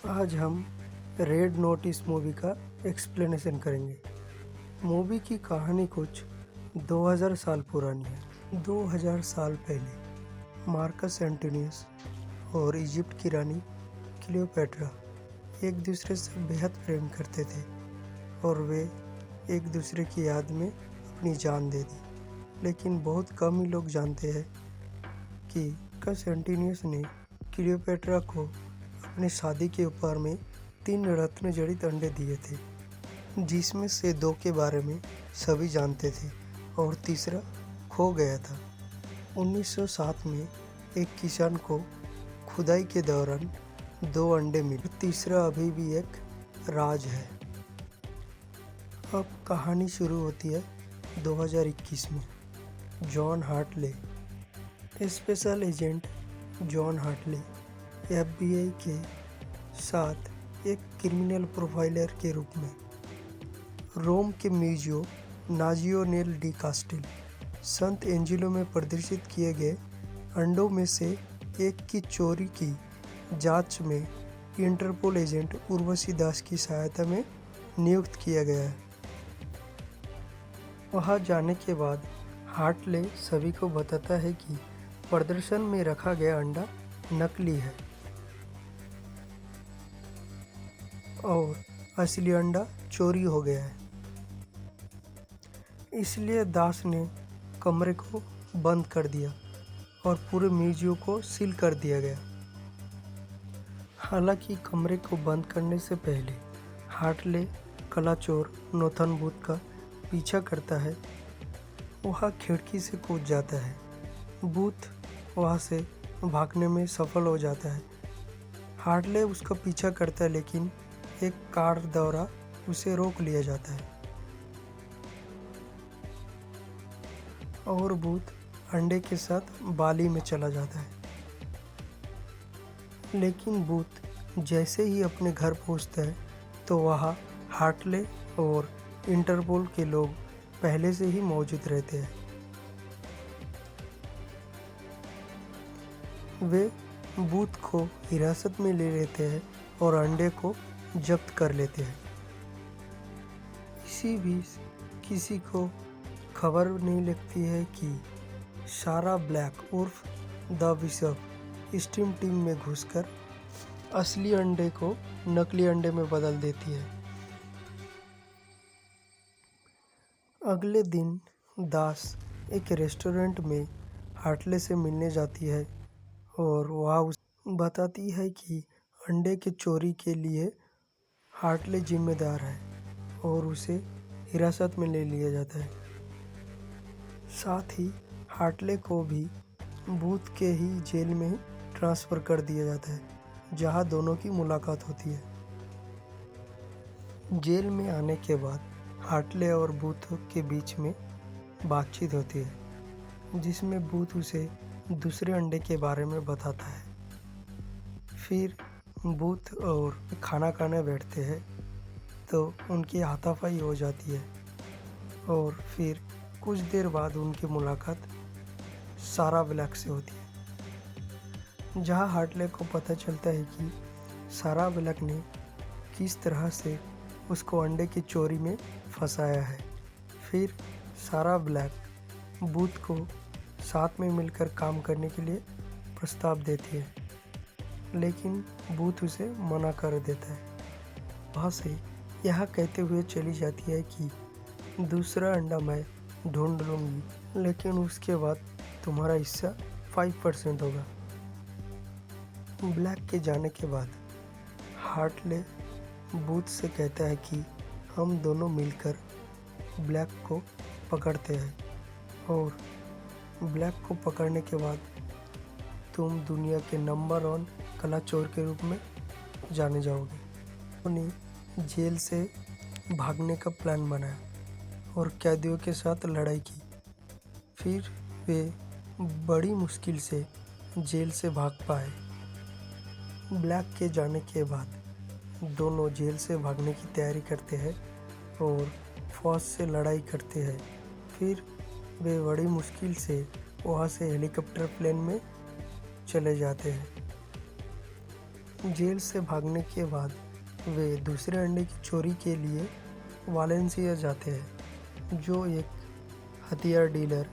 आज हम red notice movie का एक्सप्लेनेशन करेंगे। मूवी की कहानी कुछ 2000 साल पुरानी है। 2000 साल पहले मार्कस एंटोनियस और इजिप्ट की रानी क्लियोपेट्रा एक दूसरे से बेहद प्रेम करते थे और वे एक दूसरे की याद में अपनी जान दे दी। लेकिन बहुत कम ही लोग जानते हैं कि मार्कस एंटोनियस ने क्लियोपेट्रा को अपनी शादी के उपहार में 3 रत्न जड़ित अंडे दिए थे, जिसमें से 2 के बारे में सभी जानते थे और तीसरा खो गया था। 1907 में एक किसान को खुदाई के दौरान 2 अंडे मिले, तीसरा अभी भी एक राज है। अब कहानी शुरू होती है 2021 में। John Hartley, special agent John Hartley FBI के साथ एक क्रिमिनल प्रोफाइलर के रूप में रोम के म्यूजियो नाजियोनेल डी कास्टिल संत एंजिलो में प्रदर्शित किए गए अंडों में से एक की चोरी की जांच में इंटरपोल एजेंट उर्वशी दास की सहायता में नियुक्त किया गया है। वहां जाने के बाद हार्टले सभी को बताता है कि प्रदर्शन में रखा गया अंडा नकली है और असली अंडा चोरी हो गया है। इसलिए दास ने कमरे को बंद कर दिया और पूरे म्यूजियम को सील कर दिया गया। हालांकि कमरे को बंद करने से पहले हार्टले कलाचोर नोथन बूथ का पीछा करता है। वह खिड़की से कूद जाता है। बूथ वहां से भागने में सफल हो जाता है। हार्टले उसका पीछा करता है, लेकिन एक कार द्वारा उसे रोक लिया जाता है और बूथ अंडे के साथ बाली में चला जाता है। लेकिन बूथ जैसे ही अपने घर पहुंचता है तो वहाँ हार्टले और इंटरपोल के लोग पहले से ही मौजूद रहते हैं। वे बूथ को हिरासत में ले लेते हैं और अंडे को जब्त कर लेते हैं। इसी बीच किसी को खबर नहीं लगती है कि सारा ब्लैक उर्फ द बिशप स्टीम टीम में घुसकर असली अंडे को नकली अंडे में बदल देती है। अगले दिन दास एक रेस्टोरेंट में हार्टले से मिलने जाती है और वह उसे बताती है कि अंडे के चोरी के लिए हार्टले जिम्मेदार है और उसे हिरासत में ले लिया जाता है। साथ ही हार्टले को भी बूथ के ही जेल में ट्रांसफ़र कर दिया जाता है, जहां दोनों की मुलाकात होती है। जेल में आने के बाद हार्टले और बूथ के बीच में बातचीत होती है, जिसमें बूथ उसे दूसरे अंडे के बारे में बताता है। फिर बूथ और खाना खाने बैठते हैं तो उनकी हाथापाई हो जाती है और फिर कुछ देर बाद उनकी मुलाकात सारा ब्लैक से होती है, जहां हार्टले को पता चलता है कि सारा ब्लैक ने किस तरह से उसको अंडे की चोरी में फंसाया है। फिर सारा ब्लैक बूथ को साथ में मिलकर काम करने के लिए प्रस्ताव देती है, लेकिन बूथ उसे मना कर देता है। वहाँ से यह कहते हुए चली जाती है कि दूसरा अंडा मैं ढूंढ लूँगी, लेकिन उसके बाद तुम्हारा हिस्सा 5% होगा। ब्लैक के जाने के बाद हार्टले बूथ से कहता है कि हम दोनों मिलकर ब्लैक को पकड़ते हैं और ब्लैक को पकड़ने के बाद तुम दुनिया के नंबर 1 कला चोर के रूप में जाने जाओगे। उन्होंने जेल से भागने का प्लान बनाया और कैदियों के साथ लड़ाई की। फिर वे बड़ी मुश्किल से जेल से भाग पाए। ब्लैक के जाने के बाद दोनों जेल से भागने की तैयारी करते हैं और फौज से लड़ाई करते हैं। फिर वे बड़ी मुश्किल से वहाँ से हेलीकॉप्टर प्लेन में चले जाते हैं। जेल से भागने के बाद वे दूसरे अंडे की चोरी के लिए वालेंसिया जाते हैं, जो एक हथियार डीलर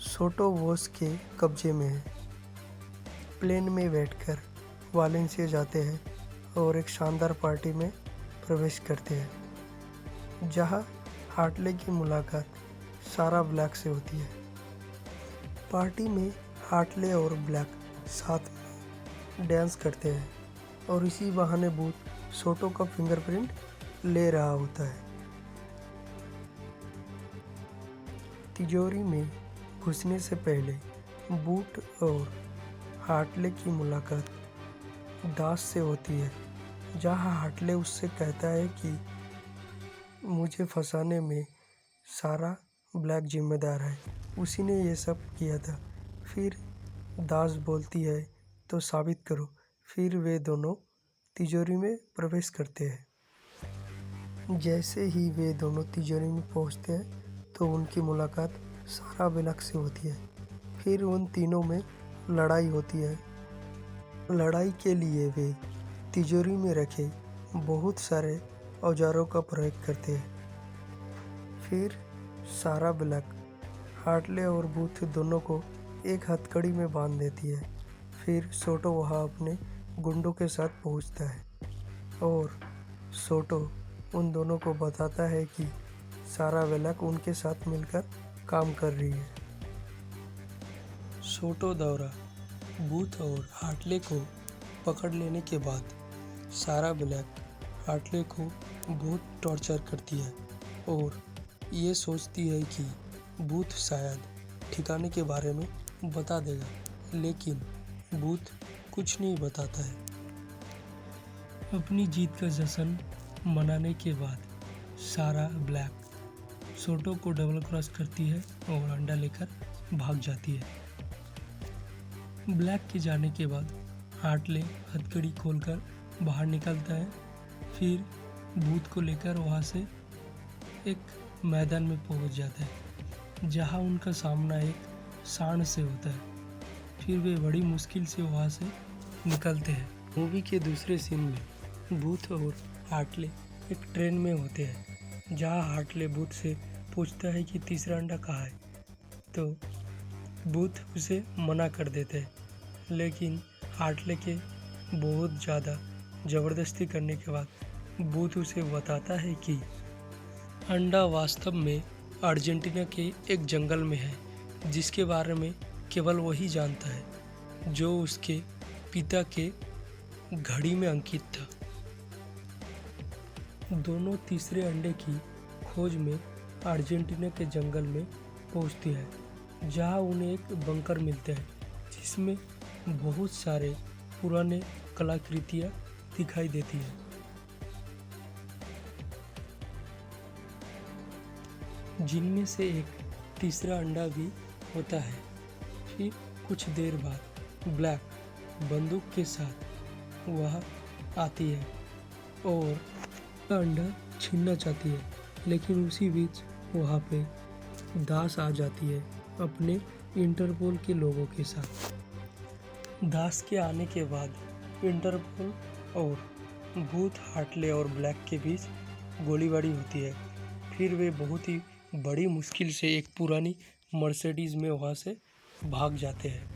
सोटो वोस के कब्जे में है। प्लेन में बैठकर वालेंसिया जाते हैं और एक शानदार पार्टी में प्रवेश करते हैं, जहां हार्टले की मुलाकात सारा ब्लैक से होती है। पार्टी में हार्टले और ब्लैक साथ में डांस करते हैं और इसी बहाने बूथ सोटो का फिंगरप्रिंट ले रहा होता है। तिजोरी में घुसने से पहले बूट और हार्टले की मुलाकात दास से होती है, जहां हार्टले उससे कहता है कि मुझे फंसाने में सारा ब्लैक जिम्मेदार है, उसी ने ये सब किया था। फिर दास बोलती है तो साबित करो। फिर वे दोनों तिजोरी में प्रवेश करते हैं। जैसे ही वे दोनों तिजोरी में पहुंचते हैं तो उनकी मुलाकात सारा ब्लैक से होती है। फिर उन तीनों में लड़ाई होती है। लड़ाई के लिए वे तिजोरी में रखे बहुत सारे औजारों का प्रयोग करते हैं। फिर सारा ब्लैक हार्टले और बूथ दोनों को एक हथकड़ी में बांध देती है। फिर सोटो वहां अपने गुंडों के साथ पहुंचता है और सोटो उन दोनों को बताता है कि सारा ब्लैक उनके साथ मिलकर काम कर रही है। सोटो द्वारा बूथ और हार्टले को पकड़ लेने के बाद सारा ब्लैक हार्टले को बहुत टॉर्चर करती है और ये सोचती है कि बूथ शायद ठिकाने के बारे में बता देगा, लेकिन बूथ कुछ नहीं बताता है। अपनी जीत का जश्न मनाने के बाद सारा ब्लैक सोटो को डबल क्रॉस करती है और अंडा लेकर भाग जाती है। ब्लैक के जाने के बाद हार्टले हथकड़ी खोलकर बाहर निकलता है। फिर बूथ को लेकर वहाँ से एक मैदान में पहुँच जाता है, जहाँ उनका सामना एक सांड से होता है। फिर वे बड़ी मुश्किल से वहाँ से निकलते हैं। मूवी के दूसरे सीन में बूथ और हार्टले एक ट्रेन में होते हैं, जहाँ हार्टले बूथ से पूछता है कि तीसरा अंडा कहाँ है, तो बूथ उसे मना कर देते हैं। लेकिन हार्टले के बहुत ज़्यादा ज़बरदस्ती करने के बाद बूथ उसे बताता है कि अंडा वास्तव में अर्जेंटीना के एक जंगल में है, जिसके बारे में केवल वही जानता है जो उसके पिता के घड़ी में अंकित था। दोनों तीसरे अंडे की खोज में अर्जेंटीना के जंगल में पहुंचते हैं, जहां उन्हें एक बंकर मिलता है जिसमें बहुत सारे पुराने कलाकृतियां दिखाई देती हैं। जिनमें से एक तीसरा अंडा भी होता है। फिर कुछ देर बाद ब्लैक बंदूक के साथ वह आती है और अंडा छीनना चाहती है, लेकिन उसी बीच वहाँ पे दास आ जाती है अपने इंटरपोल के लोगों के साथ। दास के आने के बाद इंटरपोल और बूथ, हार्टले और ब्लैक के बीच गोलीबारी होती है। फिर वे बहुत ही बड़ी मुश्किल से एक पुरानी मर्सिडीज में वहाँ से भाग जाते हैं।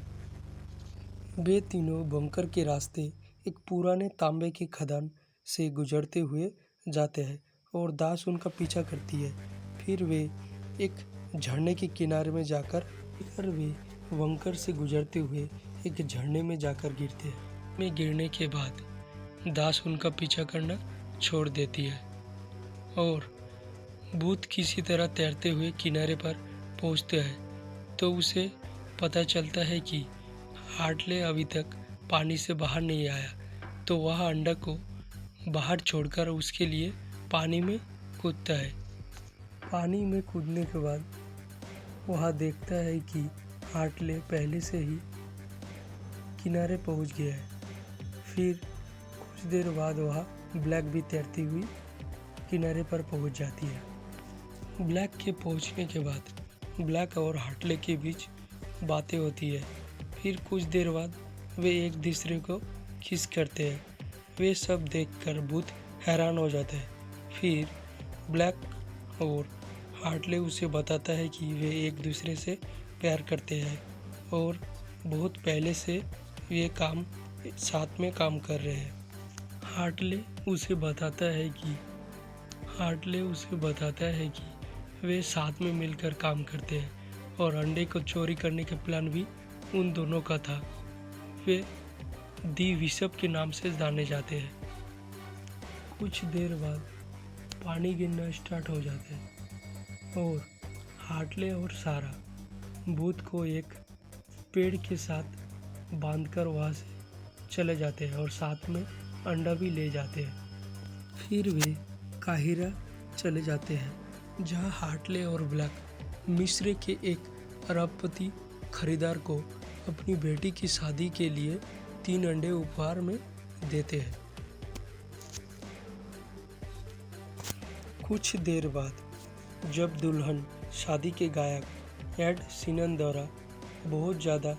वे तीनों बंकर के रास्ते एक पुराने तांबे के खदान से गुजरते हुए जाते हैं और दास उनका पीछा करती है। फिर वे एक झरने के किनारे में जाकर वे बंकर से गुजरते हुए एक झरने में जाकर गिरते हैं। में गिरने के बाद दास उनका पीछा करना छोड़ देती है और बूथ किसी तरह तैरते हुए किनारे पर पहुंचते हैं, तो उसे पता चलता है कि हार्टले अभी तक पानी से बाहर नहीं आया, तो वह अंडा को बाहर छोड़कर उसके लिए पानी में कूदता है। पानी में कूदने के बाद वह देखता है कि हार्टले पहले से ही किनारे पहुंच गया है। फिर कुछ देर बाद वह ब्लैक भी तैरती हुई किनारे पर पहुंच जाती है। ब्लैक के पहुंचने के बाद ब्लैक और हार्टले के बीच बातें होती है। फिर कुछ देर बाद वे एक दूसरे को किस करते हैं। वे सब देखकर भूत हैरान हो जाता है। फिर ब्लैक और हार्टले उसे बताता है कि वे एक दूसरे से प्यार करते हैं और बहुत पहले से वे साथ में काम कर रहे हैं। हार्टले उसे बताता है कि वे साथ में मिलकर काम करते हैं और अंडे को चोरी करने का प्लान भी उन दोनों का था। वे दी बिशप के नाम से जाने जाते हैं। कुछ देर बाद पानी गिरना स्टार्ट हो जाता है और हार्टले और सारा भूत को एक पेड़ के साथ बांधकर वहाँ से चले जाते हैं और साथ में अंडा भी ले जाते हैं। फिर वे काहिरा चले जाते हैं जहाँ हार्टले और ब्लैक मिस्र के एक अरबपति खरीदार को अपनी बेटी की शादी के लिए 3 अंडे उपहार में देते हैं। कुछ देर बाद जब दुल्हन शादी के गायक एड शीरन द्वारा बहुत ज़्यादा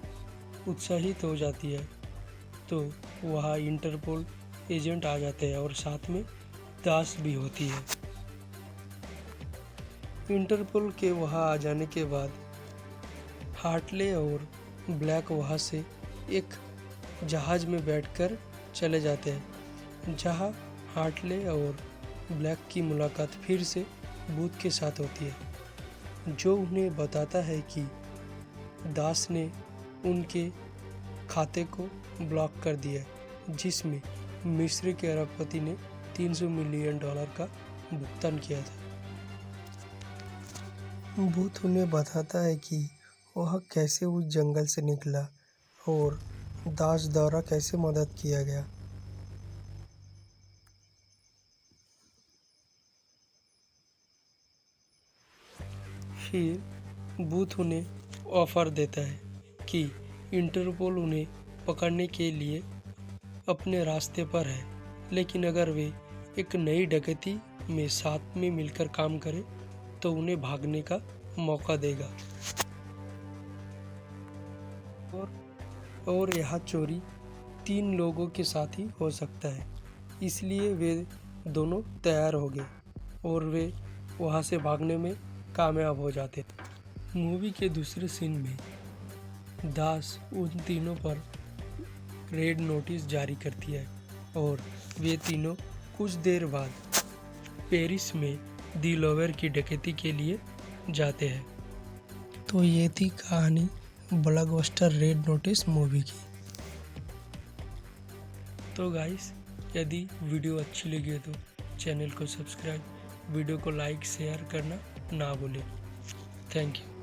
उत्साहित हो जाती है तो वहाँ इंटरपोल एजेंट आ जाते हैं और साथ में दास भी होती है। इंटरपोल के वहाँ आ जाने के बाद हार्टले और ब्लैक वहाँ से एक जहाज़ में बैठकर चले जाते हैं जहाँ हार्टले और ब्लैक की मुलाकात फिर से भूत के साथ होती है जो उन्हें बताता है कि दास ने उनके खाते को ब्लॉक कर दिया जिसमें मिस्र के अरबपति ने $300 मिलियन का भुगतान किया था। भूत उन्हें बताता है कि वह कैसे उस जंगल से निकला और दास द्वारा कैसे मदद किया गया। फिर भूत उन्हें ऑफर देता है कि इंटरपोल उन्हें पकड़ने के लिए अपने रास्ते पर है, लेकिन अगर वे एक नई डकैती में साथ में मिलकर काम करें तो उन्हें भागने का मौका देगा। और यह चोरी 3 लोगों के साथ ही हो सकता है, इसलिए वे दोनों तैयार हो गए और वे वहाँ से भागने में कामयाब हो जाते। मूवी के दूसरे सीन में दास उन तीनों पर रेड नोटिस जारी करती है और वे तीनों कुछ देर बाद पेरिस में दी लोवेर की डकैती के लिए जाते हैं। तो ये थी कहानी ब्लॉकबस्टर रेड नोटिस मूवी की। तो गाइस, यदि वीडियो अच्छी लगी तो चैनल को सब्सक्राइब, वीडियो को लाइक शेयर करना ना भूलें। Thank you.